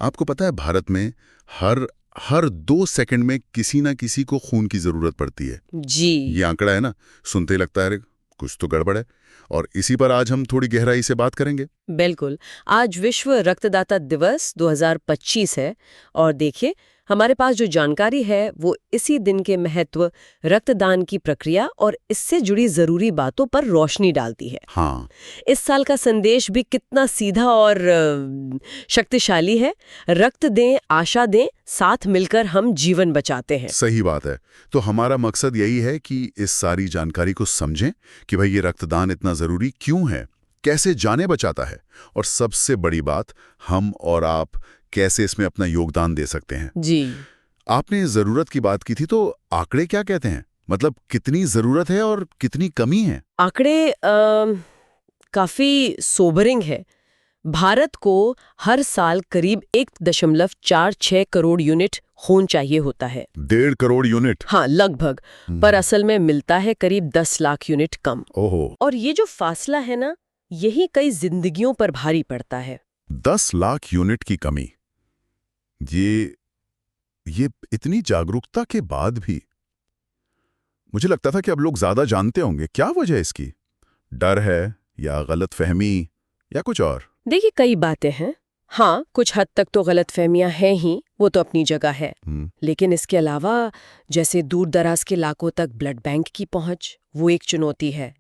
आपको पता है भारत में हर हर 2 सेकंड में किसी ना किसी को खून की जरूरत पड़ती है। जी। ये आंकड़ा है ना, सुनते ही लगता है अरे कुछ तो गड़बड़ है। और इसी पर आज हम थोड़ी गहराई से बात करेंगे। बिल्कुल। आज विश्व रक्तदाता दिवस 2025 है और देखिए हमारे पास जो जानकारी है वो इसी दिन के महत्व, रक्तदान की प्रक्रिया और इससे जुड़ी जरूरी बातों पर रोशनी डालती है। हाँ, इस साल का संदेश भी कितना सीधा और शक्तिशाली है। रक्त दें, आशा दें, साथ मिलकर हम जीवन बचाते हैं। सही बात है। तो हमारा मकसद यही है कि इस सारी जानकारी को समझें कि भाई ये रक्तदान इतना जरूरी क्यों है, कैसे जानें बचाता है, और सबसे बड़ी बात, हम और आप कैसे इसमें अपना योगदान दे सकते हैं। जी। आपने जरूरत की बात की थी, तो आंकड़े क्या कहते हैं? मतलब कितनी जरूरत है और कितनी कमी है? आंकड़े काफी सोबरिंग है। भारत को हर साल करीब 1.46 करोड़ यूनिट खून चाहिए होता है। 1.5 करोड़ यूनिट? हाँ, लगभग। पर असल में मिलता है करीब 10 लाख यूनिट कम। ओहो। और ये जो फासला है ना, यही कई जिंदगियों पर भारी पड़ता है। 10 लाख यूनिट की कमी। ये इतनी जागरूकता के बाद भी मुझे लगता था कि अब लोग ज्यादा जानते होंगे। क्या वजह है इसकी? डर है या गलतफहमी या कुछ और? देखिए, कई बातें हैं। हाँ, कुछ हद तक तो गलतफहमियां हैं ही, वो तो अपनी जगह है। लेकिन इसके अलावा जैसे दूर दराज के इलाकों तक ब्लड बैंक की पहुंच, वो एक चुनौती है।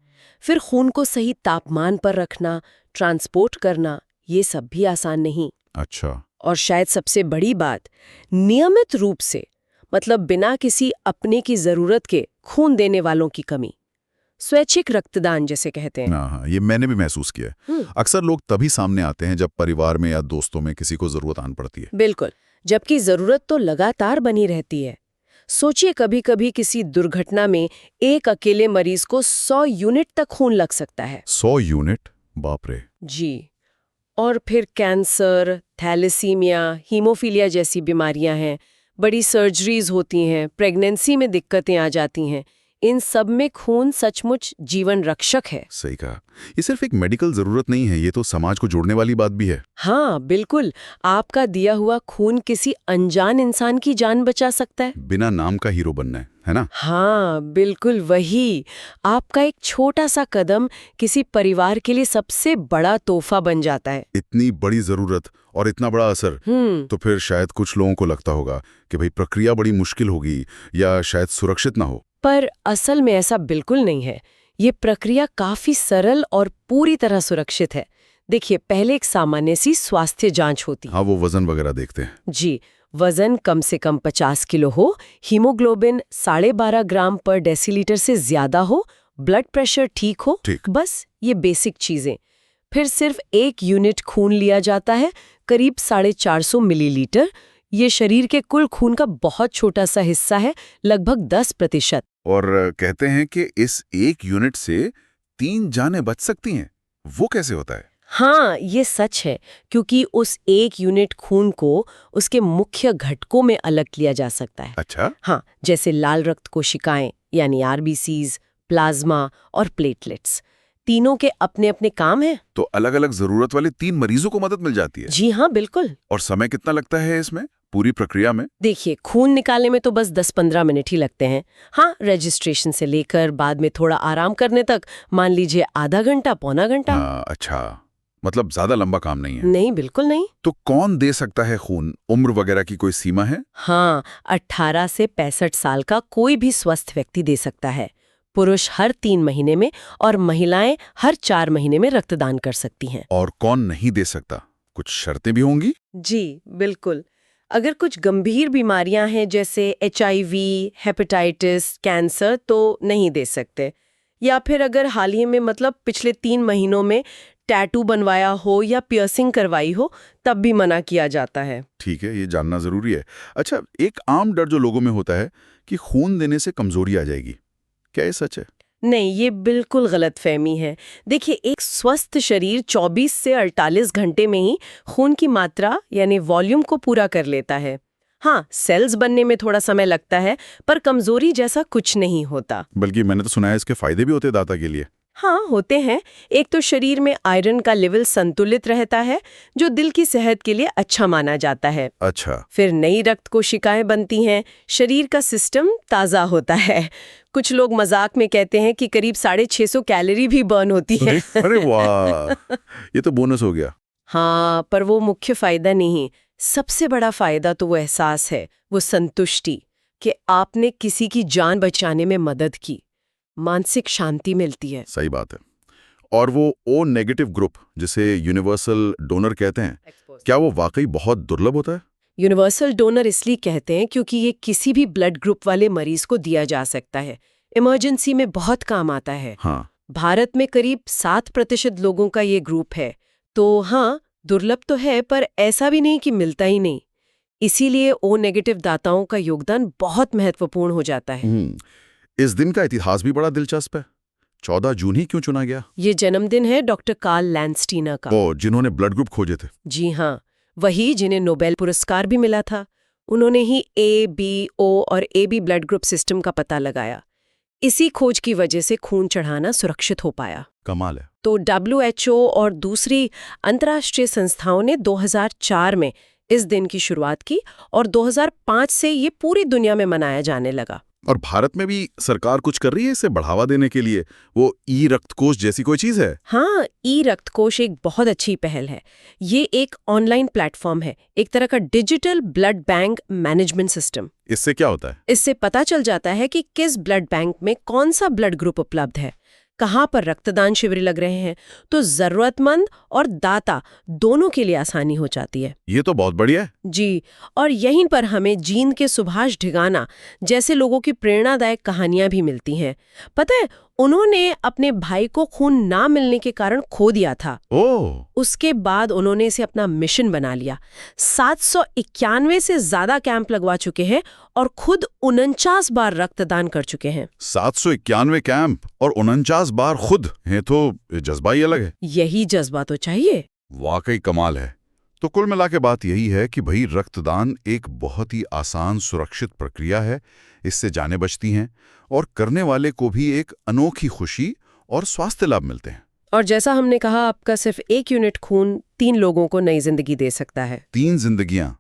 फिर खून को सही तापमान पर रखना, ट्रांसपोर्ट करना, ये सब भी आसान नहीं। अच्छा। और शायद सबसे बड़ी बात, नियमित रूप से, मतलब बिना किसी अपने की जरूरत के खून देने वालों की कमी। स्वैच्छिक रक्तदान जिसे कहते हैं। हाँ, ये मैंने भी महसूस किया है। अक्सर लोग तभी सामने आते हैं जब परिवार में या दोस्तों में किसी को जरूरत आन पड़ती है। बिल्कुल, जबकि जरूरत तो लगातार बनी रहती है। सोचिए, कभी कभी किसी दुर्घटना में एक अकेले मरीज को 100 यूनिट तक खून लग सकता है। 100 यूनिट? बाप रे। जी। और फिर कैंसर, थैलेसीमिया, हीमोफीलिया जैसी बीमारियां हैं, बड़ी सर्जरीज होती हैं, प्रेगनेंसी में दिक्कतें आ जाती हैं। इन सब में खून सचमुच जीवन रक्षक है। सही कहा। ये सिर्फ एक मेडिकल जरूरत नहीं है, ये तो समाज को जोड़ने वाली बात भी है। हाँ, बिल्कुल। आपका दिया हुआ खून किसी अनजान इंसान की जान बचा सकता है। बिना नाम का हीरो बनना है ना? हाँ, बिल्कुल वही। आपका एक छोटा सा कदम किसी परिवार के लिए सबसे बड़ा तोहफा बन जाता है। इतनी बड़ी जरूरत और इतना बड़ा असर। तो फिर शायद कुछ लोगों को लगता होगा कि भाई प्रक्रिया बड़ी मुश्किल होगी या शायद सुरक्षित ना हो। पर असल में ऐसा बिल्कुल नहीं है। ये प्रक्रिया काफी सरल और पूरी तरह सुरक्षित है। देखिए, पहले एक सामान्य सी स्वास्थ्य जांच होती है। हाँ, वो वजन वगैरह देखते हैं। जी, वजन कम से कम 50 किलो हो, हीमोग्लोबिन 12.5 ग्राम पर डेसीलीटर से ज्यादा हो, ब्लड प्रेशर ठीक हो। ठीक। बस ये बेसिक चीजें। फिर सिर्फ 1 यूनिट खून लिया जाता है, करीब 450 मिलीलीटर। ये शरीर के कुल खून का बहुत छोटा सा हिस्सा है, लगभग 10%। और कहते हैं कि इस 1 यूनिट से 3 जानें बच सकती हैं। वो कैसे होता है? हाँ, ये सच है, क्योंकि उस 1 यूनिट खून को उसके मुख्य घटकों में अलग किया जा सकता है। अच्छा। हाँ, जैसे लाल रक्त कोशिकाएं यानी आरबीसीज, प्लाज्मा और प्लेटलेट्स। तीनों के अपने अपने काम हैं। तो अलग अलग जरूरत वाले 3 मरीजों को मदद मिल जाती है? जी हाँ, बिल्कुल। और समय कितना लगता है इसमें, पूरी प्रक्रिया में? देखिए, खून निकालने में तो बस 10-15 मिनट ही लगते हैं। हाँ, रजिस्ट्रेशन से लेकर बाद में थोड़ा आराम करने तक मान लीजिए आधा घंटा, पौना घंटा। अच्छा, मतलब ज्यादा लंबा काम नहीं है। नहीं, बिल्कुल नहीं। तो कौन दे सकता है खून? उम्र वगैरह की कोई सीमा है? हाँ, 18 से 65 साल का कोई भी स्वस्थ व्यक्ति दे सकता है। पुरुष हर 3 महीने में और महिलाएं हर 4 महीने में रक्तदान कर सकती हैं। और कौन नहीं दे सकता? कुछ शर्तें भी होंगी? जी, बिल्कुल। अगर कुछ गंभीर बीमारियां हैं जैसे HIV, हेपेटाइटिस, कैंसर, तो नहीं दे सकते। या फिर अगर हाल ही में, मतलब पिछले 3 महीनों में टैटू बनवाया हो या पियर्सिंग करवाई हो, तब भी मना किया जाता है। ठीक है, ये जानना जरूरी है। अच्छा, एक आम डर जो लोगों में होता है कि खून देने से कमजोरी आ जाएगी, क्या ये सच है? नहीं, ये बिल्कुल गलतफहमी है। देखिए, एक स्वस्थ शरीर 24 से 48 घंटे में ही खून की मात्रा यानी वॉल्यूम को पूरा कर लेता है। हाँ, सेल्स बनने में थोड़ा समय लगता है, पर कमजोरी जैसा कुछ नहीं होता। बल्कि मैंने तो सुना है इसके फायदे भी होते हैं दाता के लिए। हाँ, होते हैं। एक तो शरीर में आयरन का लेवल संतुलित रहता है, जो दिल की सेहत के लिए अच्छा माना जाता है। अच्छा। फिर नई रक्त कोशिकाएं बनती हैं, शरीर का सिस्टम ताज़ा होता है। कुछ लोग मजाक में कहते हैं कि करीब 650 कैलोरी भी बर्न होती है। अरे वाह, ये तो बोनस हो गया। हाँ, पर वो मुख्य फायदा नहीं। सबसे बड़ा फायदा तो वो एहसास है, वो संतुष्टि कि आपने किसी की जान बचाने में मदद की। मानसिक शांति मिलती है। सही बात है। और वो ओ नेगेटिव ग्रुप जिसे यूनिवर्सल डोनर कहते हैं, क्या वो वाकई बहुत दुर्लभ होता है? यूनिवर्सल डोनर इसलिए कहते हैं क्योंकि ये किसी भी ब्लड ग्रुप वाले मरीज को दिया जा सकता है। इमरजेंसी में बहुत काम आता है। हाँ। भारत में करीब 7% लोगों का ये ग्रुप है। तो हाँ, दुर्लभ तो है, पर ऐसा भी नहीं कि मिलता ही नहीं। इसीलिए ओ नेगेटिव दाताओं का योगदान बहुत महत्वपूर्ण हो जाता है। इस दिन का इतिहास भी बड़ा दिलचस्प है। 14 जून ही क्यों चुना गया? ये जन्मदिन है डॉक्टर कार्ल लैंडस्टीनर का। वो जिन्होंने ब्लड ग्रुप खोजे थे। जी हाँ, वही जिन्हें नोबेल पुरस्कार भी मिला था। उन्होंने ही ए, बी, ओ और AB ब्लड ग्रुप सिस्टम का पता लगाया। इसी खोज की वजह से खून चढ़ाना सुरक्षित हो पाया। कमाल है। तो WHO और दूसरी अंतर्राष्ट्रीय संस्थाओं ने 2004 में इस दिन की शुरुआत की और 2005 से ये पूरी दुनिया में मनाया जाने लगा। और भारत में भी सरकार कुछ कर रही है इसे बढ़ावा देने के लिए? वो ई रक्तकोष जैसी कोई चीज है? हाँ, ई रक्तकोष एक बहुत अच्छी पहल है। ये एक ऑनलाइन प्लेटफॉर्म है, एक तरह का digital blood bank management system. इससे क्या होता है? इससे पता चल जाता है कि किस ब्लड बैंक में कौन सा ब्लड ग्रुप उपलब्ध है, कहाँ पर रक्तदान शिविर लग रहे हैं। तो जरूरतमंद और दाता दोनों के लिए आसानी हो जाती है। ये तो बहुत बढ़िया है। जी, और यहीं पर हमें जींद के सुभाष ढिगाना जैसे लोगों की प्रेरणादायक कहानियां भी मिलती हैं। पता है, उन्होंने अपने भाई को खून ना मिलने के कारण खो दिया था। ओह! उसके बाद उन्होंने इसे अपना मिशन बना लिया। 791 से ज्यादा कैंप लगवा चुके हैं और खुद 49 बार रक्तदान कर चुके हैं। 791 कैंप और 49 बार खुद है तो जज्बा ही अलग है। यही जज्बा तो चाहिए। वाकई कमाल है। तो कुल मिला के बात यही है कि भाई रक्तदान एक बहुत ही आसान सुरक्षित प्रक्रिया है। इससे जानें बचती हैं और करने वाले को भी एक अनोखी खुशी और स्वास्थ्य लाभ मिलते हैं। और जैसा हमने कहा, आपका सिर्फ 1 यूनिट खून 3 लोगों को नई जिंदगी दे सकता है। 3 जिंदगियां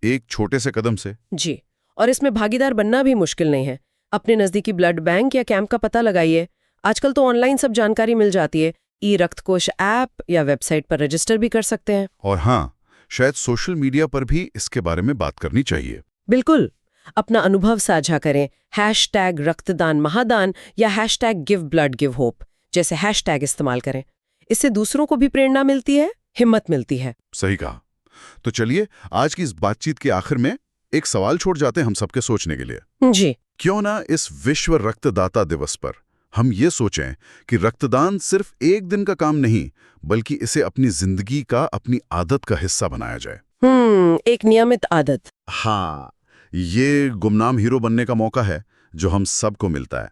एक छोटे से कदम से। जी, और इसमें भागीदार बनना भी मुश्किल नहीं है। अपने नजदीकी ब्लड बैंक या कैंप का पता लगाइए। आजकल तो ऑनलाइन सब जानकारी मिल जाती है। ई रक्तकोष ऐप या वेबसाइट पर रजिस्टर भी कर सकते हैं। और हाँ, शायद सोशल मीडिया पर भी इसके बारे में बात करनी चाहिए। बिल्कुल, अपना अनुभव साझा करें। #रक्तदान महादान या #GiveBloodGiveHope जैसे हैशटैग इस्तेमाल करें। इससे दूसरों को भी प्रेरणा मिलती है, हिम्मत मिलती है। सही कहा। तो चलिए आज की इस बातचीत के आखिर में एक सवाल छोड़ जाते हैं हम सबके सोचने के लिए। जी, क्यों ना इस विश्व रक्तदाता दिवस पर हम ये सोचें कि रक्तदान सिर्फ एक दिन का काम नहीं, बल्कि इसे अपनी जिंदगी का, अपनी आदत का हिस्सा बनाया जाए। एक नियमित आदत। हाँ, ये गुमनाम हीरो बनने का मौका है जो हम सबको मिलता है।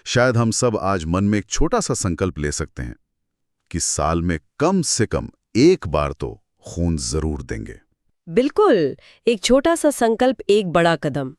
शायद हम सब आज मन में एक छोटा सा संकल्प ले सकते हैं कि साल में कम से कम एक बार तो खून जरूर देंगे। बिल्कुल, एक छोटा सा संकल्प, एक बड़ा कदम।